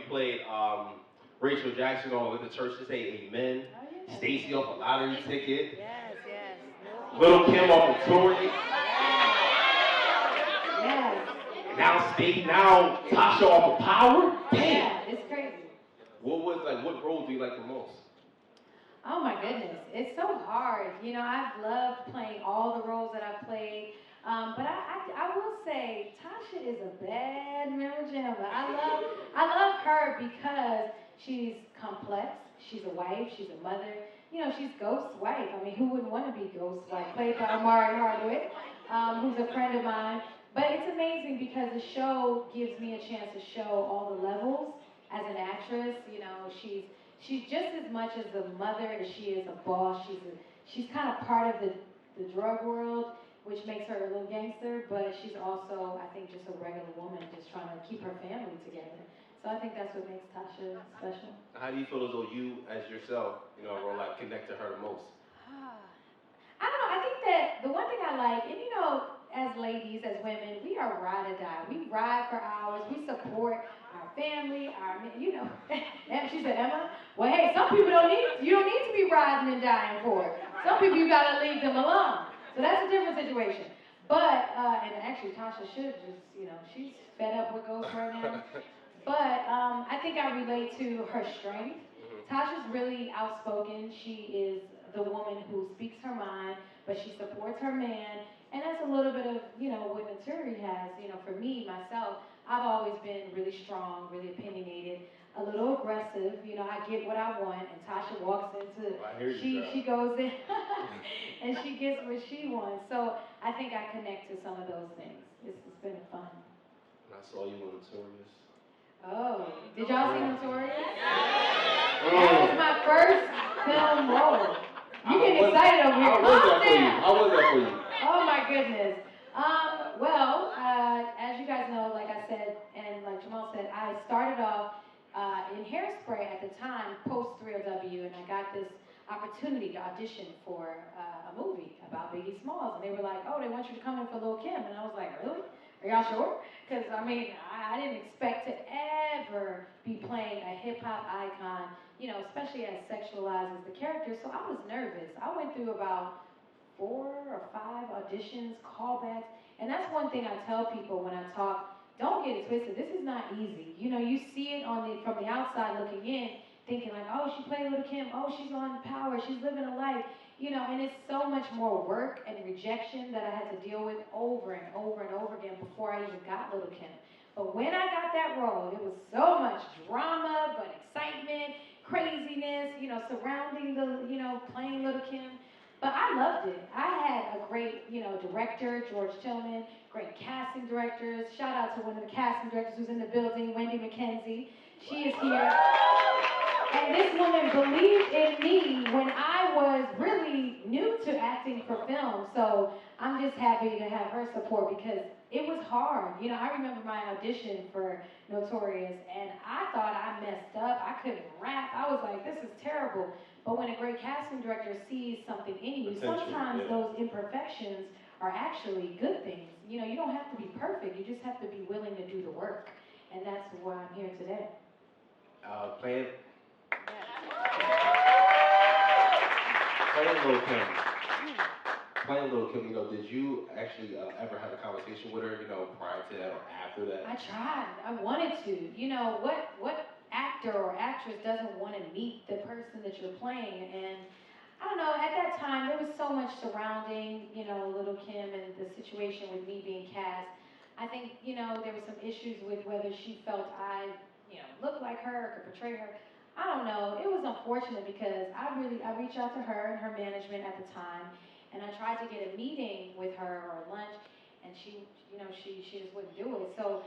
played Rachel Jackson on Let the Churches Say Amen. Oh, yeah. Stacy off a lottery ticket. Yes, yes. Lil Kim off Naturi. Yes. Now Tasha off of Power. Damn. Yeah, it's crazy. What role do you like the most? Oh my goodness, it's so hard. You know, I've loved playing all the roles that I've played. But I will say Tasha is a bad mirror jammer. I love her because she's complex. She's a wife. She's a mother. You know, she's Ghost's wife. I mean, who wouldn't want to be Ghost's wife? Played by Amari Hardwick, who's a friend of mine. But it's amazing because the show gives me a chance to show all the levels as an actress. You know, she's just as much as a mother as she is a boss. She's kind of part of the drug world, which makes her a little gangster, but she's also, I think, just a regular woman just trying to keep her family together. So I think that's what makes Tasha special. How do you feel as though you, as yourself, role like connect to her the most? I don't know. I think that the one thing I like, and as ladies, as women, we are ride or die. We ride for hours. We support our family, and she said, Emma, well, hey, some people you don't need to be riding and dying for it. Some people you gotta leave them alone. So that's a different situation. But, and actually Tasha should just, she's fed up with Ghost right now. But I think I relate to her strength. Tasha's really outspoken. She is the woman who speaks her mind, but she supports her man. And that's a little bit of, what Naturi has. For me, myself, I've always been really strong, really opinionated, a little aggressive. I get what I want, and Tasha walks into, she goes in, and she gets what she wants. So I think I connect to some of those things. It's been fun. I saw you on Notorious. Oh, did y'all see Notorious? That was my first film role. You getting excited over here? How was that for you? Oh my goodness. As you guys know, like I said, and like Jamal said, I started off in Hairspray at the time, post 3LW, and I got this opportunity to audition for a movie about Biggie Smalls, and they were like, oh, they want you to come in for Lil Kim, and I was like, really? Are y'all sure? Because, I didn't expect to ever be playing a hip-hop icon, especially as sexualized as the character, so I was nervous. I went through about 4 or 5 auditions, callbacks, and that's one thing I tell people when I talk, don't get it twisted. This is not easy. You see it from the outside looking in, thinking like, oh, she played Lil Kim, oh, she's on Power, she's living a life, and it's so much more work and rejection that I had to deal with over and over and over again before I even got Lil Kim. But when I got that role, it was so much drama, but excitement, craziness, surrounding playing Lil Kim. But I loved it. I had a great, director, George Tillman, great casting directors. Shout out to one of the casting directors who's in the building, Wendy McKenzie. She is here. And this woman believed in me when I was really new to acting for film. So I'm just happy to have her support because it was hard. I remember my audition for Notorious, and I thought I messed up. I couldn't rap. I was like, this is terrible. But when a great casting director sees something in you, sometimes those imperfections are actually good things. You don't have to be perfect. You just have to be willing to do the work. And that's why I'm here today. Playing Lil Kim. Playing Lil Kim, did you actually ever have a conversation with her, prior to that or after that? I tried. I wanted to. What actor or actress doesn't want to meet the person that you're playing? And I don't know, at that time, there was so much surrounding, Lil Kim and the situation with me being cast. I think, there were some issues with whether she felt I, looked like her or could portray her. I don't know. It was unfortunate because I reached out to her and her management at the time, and I tried to get a meeting with her or lunch, and she just wouldn't do it. So,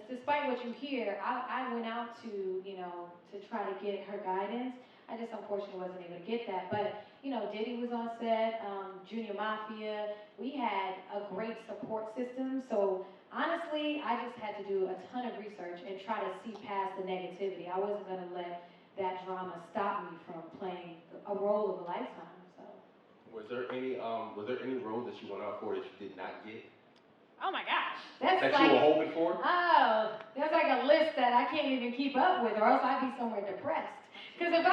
despite what you hear, I went out to, to try to get her guidance. I just unfortunately wasn't able to get that. But, Diddy was on set, Junior Mafia. We had a great support system. So honestly, I just had to do a ton of research and try to see past the negativity. I wasn't going to let that drama stop me from playing a role of a lifetime. So. Was there any role that you went out for that you did not get? Oh my gosh. That's that like, you were hoping for? Oh, there's like a list that I can't even keep up with, or else I'd be somewhere depressed. Because if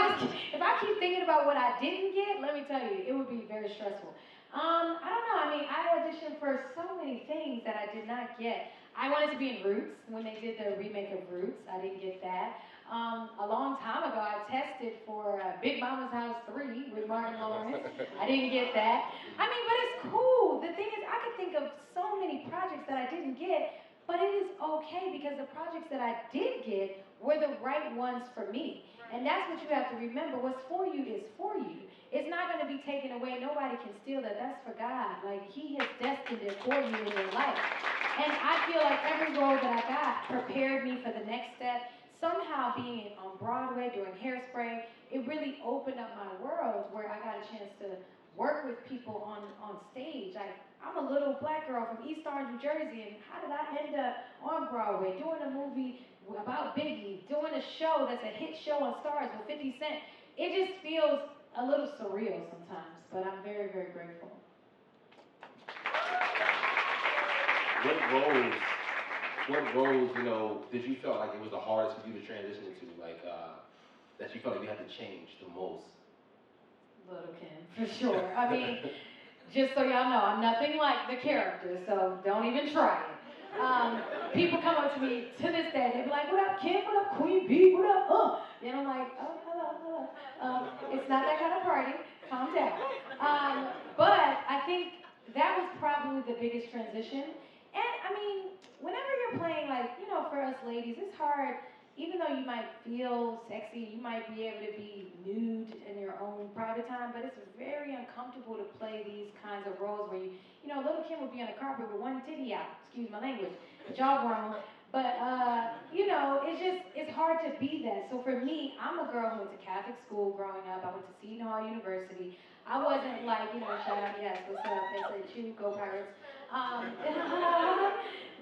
I keep thinking about what I didn't get, let me tell you, it would be very stressful. I don't know. I mean, I auditioned for so many things that I did not get. I wanted to be in Roots when they did the remake of Roots. I didn't get that. A long time ago, I tested for Big Mama's House 3 with Martin Lawrence. I didn't get that. I mean, but it's cool. The thing is, I could think of so many projects that I didn't get, but it is okay because the projects that I did get were the right ones for me. And that's what you have to remember. What's for you is for you. It's not going to be taken away. Nobody can steal that. That's for God. Like, He has destined it for you in your life. And I feel like every role that I got prepared me for the next step. Somehow being on Broadway doing Hairspray, it really opened up my world where I got a chance to work with people on stage. I'm a little black girl from East Orange, New Jersey, and how did I end up on Broadway doing a movie about Biggie, doing a show that's a hit show on Stars with 50 Cent? It just feels a little surreal sometimes, but I'm very, very grateful. What roles, you know, did you feel like it was the hardest for you to transition into? Like, that you felt like you had to change the most? Lil Kim, for sure. I mean, just so y'all know, I'm nothing like the character, so don't even try it. People come up to me to this day, they be like, what up, Kim? What up, Queen B? What up, And I'm like, oh, hello. It's not that kind of party. Calm down. But I think that was probably the biggest transition. And, I mean, whenever you're playing, like, you know, for us ladies, it's hard. Even though you might feel sexy, you might be able to be nude in your own private time, but it's very uncomfortable to play these kinds of roles where you know, Lil Kim would be on the carpet with one titty out. Excuse my language. But y'all grown. But, you know, it's hard to be that. So for me, I'm a girl who went to Catholic school growing up. I went to Seton Hall University. I wasn't like, you know, shout out, yes, what's up? They say, chew, go Pirates.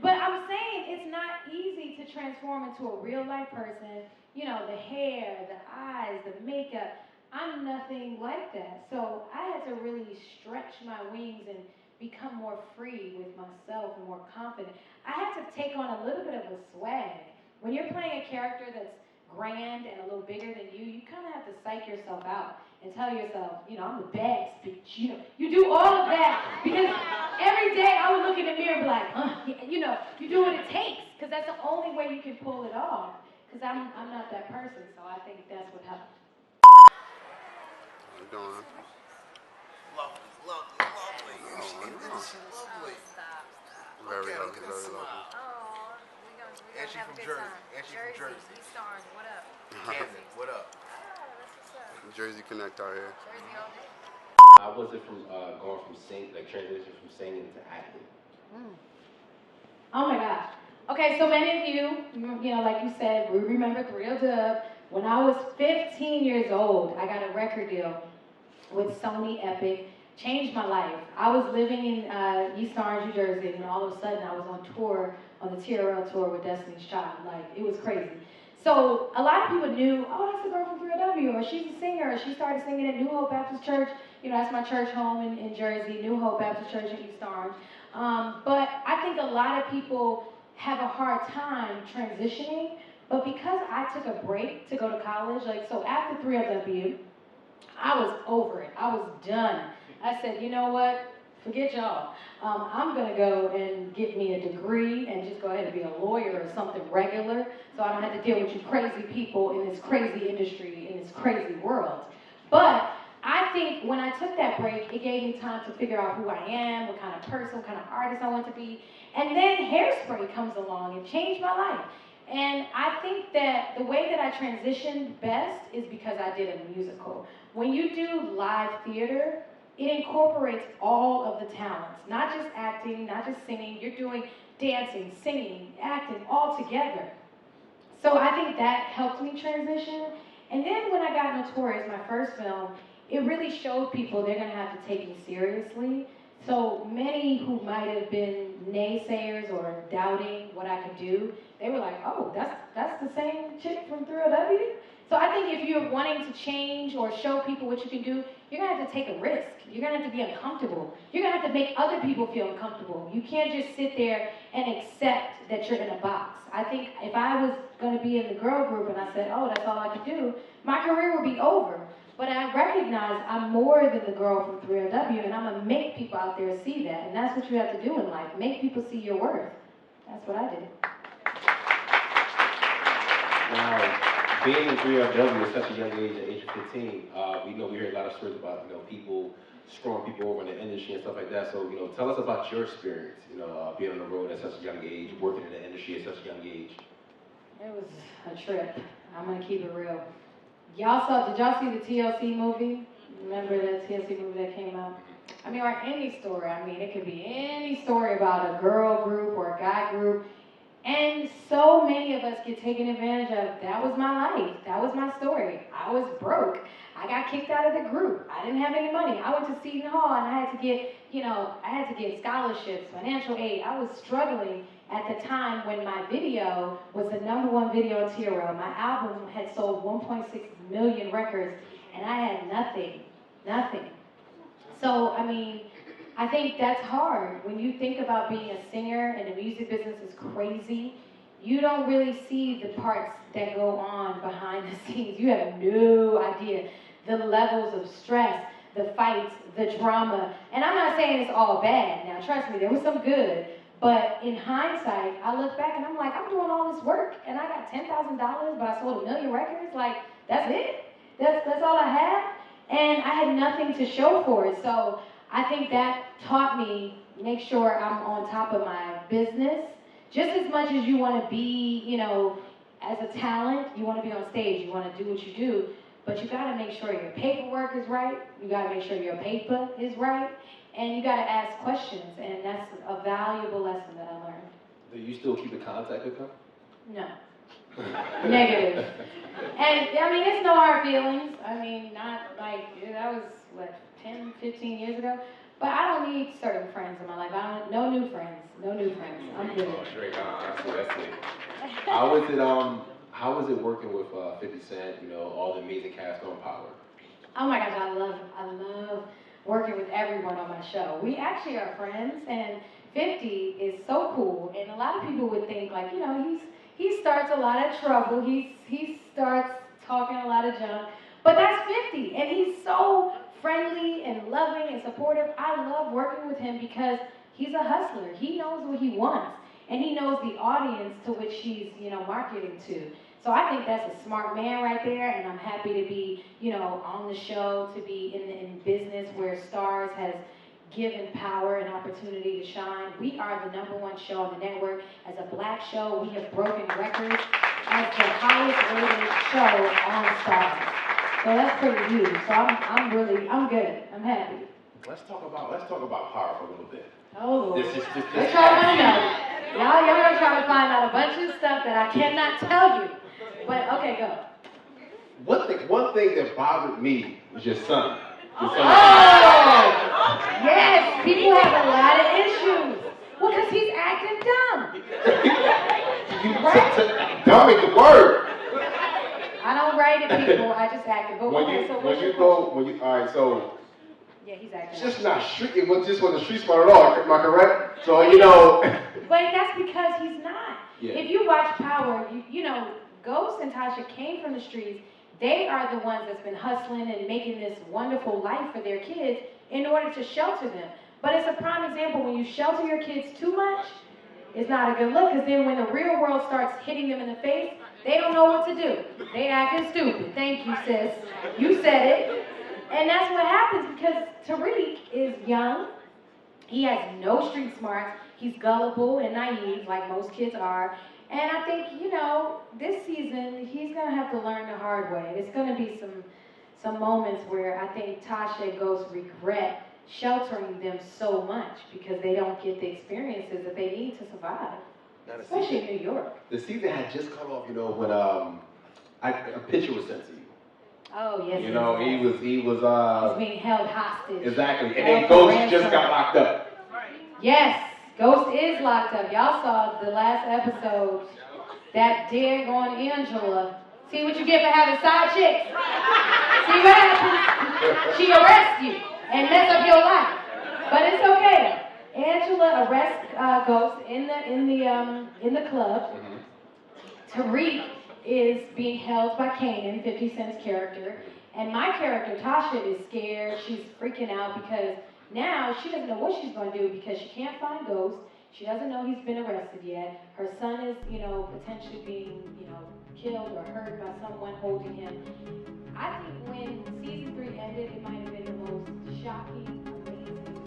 But I'm saying it's not easy to transform into a real life person. You know, the hair, the eyes, the makeup. I'm nothing like that. So I had to really stretch my wings and become more free with myself and more confident. I had to take on a little bit of a swag. When you're playing a character that's grand and a little bigger than you, you kind of have to psych yourself out and tell yourself, you know, I'm the best, bitch. You know, you do all of that because every day I would look in the mirror and be like, you know, you do what it takes because that's the only way you can pull it off. Because I'm not that person, so I think that's what happened. How you doing? Lovely. Very lovely, very lovely. Oh, we gonna have a good time. Jersey, East Orange, what up? Camden, what up? Oh, that's what's up. Jersey Connect out here. Jersey all day. How was it from going from transition from singing to acting? Oh my gosh. Okay, so many of you know, like you said, we remember Real Dub. When I was 15 years old, I got a record deal with Sony Epic. Changed my life. I was living in East Orange, New Jersey, and all of a sudden I was on tour, on the TRL tour with Destiny's Child. Like, it was crazy. So a lot of people knew, oh, that's the girl from 3LW, or she's a singer, or she started singing at New Hope Baptist Church. You know, that's my church home in Jersey, New Hope Baptist Church in East Orange. But I think a lot of people have a hard time transitioning, but because I took a break to go to college, like, so after 3LW, I was over it. I was done. I said, you know what? Forget y'all. I'm going to go and get me a degree and just go ahead and be a lawyer or something regular so I don't have to deal with you crazy people in this crazy industry, in this crazy world. But I think when I took that break, it gave me time to figure out who I am, what kind of person, what kind of artist I want to be. And then Hairspray comes along and changed my life. And I think that the way that I transitioned best is because I did a musical. When you do live theater, it incorporates all of the talents, not just acting, not just singing. You're doing dancing, singing, acting all together. So I think that helped me transition. And then when I got Notorious, my first film, it really showed people they're going to have to take me seriously. So many who might have been naysayers or doubting what I could do, they were like, oh, that's the same chick from 3LW? So I think if you're wanting to change or show people what you can do, you're gonna have to take a risk. You're gonna have to be uncomfortable. You're gonna have to make other people feel uncomfortable. You can't just sit there and accept that you're in a box. I think if I was gonna be in the girl group and I said, oh, that's all I could do, my career would be over. But I recognize I'm more than the girl from 3LW, and I'm gonna make people out there see that. And that's what you have to do in life. Make people see your worth. That's what I did. Now, being in 3LW at such a young age, at the age of 15, we hear a lot of stories about, people screwing people over in the industry and stuff like that. So, tell us about your experience, being on the road at such a young age, working in the industry at such a young age. It was a trip. I'm gonna keep it real. Did y'all see the TLC movie? Remember that TLC movie that came out? Or any story. It could be any story about a girl group or a guy group. And so many of us get taken advantage of. That was my life. That was my story. I was broke. I got kicked out of the group. I didn't have any money. I went to Seton Hall and I had to get scholarships, financial aid. I was struggling at the time when my video was the #1 video in TRL. My album had sold 1.6 million records and I had nothing. So, I think that's hard. When you think about being a singer and the music business is crazy, you don't really see the parts that go on behind the scenes. You have no idea the levels of stress, the fights, the drama. And I'm not saying it's all bad. Now, trust me, there was some good. But in hindsight, I look back and I'm like, I'm doing all this work and I got $10,000, but I sold 1 million records. Like, that's it? That's all I had? And I had nothing to show for it. So I think that taught me, make sure I'm on top of my business. Just as much as you want to be, as a talent, you want to be on stage, you want to do what you do, but you got to make sure your paperwork is right, you got to make sure your paper is right, and you got to ask questions, and that's a valuable lesson that I learned. Do you still keep in contact with them? No. Negative. And, it's no hard feelings. Not like, that was, 10, 15 years ago? But I don't need certain friends in my life. No new friends. I'm good. Oh, straight on. That's it. How was it working with 50 Cent, all the amazing cast on Power? Oh my gosh, I love working with everyone on my show. We actually are friends, and 50 is so cool. And a lot of people would think, like, he starts a lot of trouble. He starts talking a lot of junk. But that's 50, and he's so friendly and loving and supportive. I love working with him because he's a hustler. He knows what he wants, and he knows the audience to which he's, marketing to. So I think that's a smart man right there, and I'm happy to be, on the show, to be in business where Stars has given Power an opportunity to shine. We are the #1 show on the network. As a black show, we have broken records as the highest rated show on Stars. So that's pretty huge. So I'm good. I'm happy. Let's talk about Power for a little bit. Oh, this what y'all want to know? Y'all gonna try to find out a bunch of stuff that I cannot tell you. But okay, go. One thing that bothered me was your son. Oh, yes. People have a lot of issues. Well, because he's acting dumb. Right? Dumb is the word. I don't write it, people. I just act it. But all right, so yeah, he's acting. It's just not street. It wasn't street smart at all. Am I correct? So But that's because he's not. Yeah. If you watch Power, Ghost and Tasha came from the streets. They are the ones that's been hustling and making this wonderful life for their kids in order to shelter them. But it's a prime example. When you shelter your kids too much, it's not a good look, because then when the real world starts hitting them in the face, they don't know what to do. They acting stupid. Thank you, sis. You said it. And that's what happens, because Tariq is young. He has no street smarts. He's gullible and naive, like most kids are. And I think, this season, he's going to have to learn the hard way. There's going to be some moments where I think Tasha and Ghost regret sheltering them so much because they don't get the experiences that they need to survive, especially in New York. The season had just cut off, when a picture was sent to you. Oh, yes. He was he's being held hostage. Exactly. And then Ghost just got locked up. Yes. Ghost is locked up. Y'all saw the last episode. That daggone Angela See what you get for having side chicks? See what happens? She arrests you and mess up your life. But it's okay. Angela arrests Ghost in the club. Tariq is being held by Kanan, 50 Cent's character. And my character, Tasha, is scared. She's freaking out because now she doesn't know what she's going to do because she can't find Ghost. She doesn't know he's been arrested yet. Her son is, potentially being, killed or hurt by someone holding him. I think when season 3 ended, it might have been the most shocking, amazing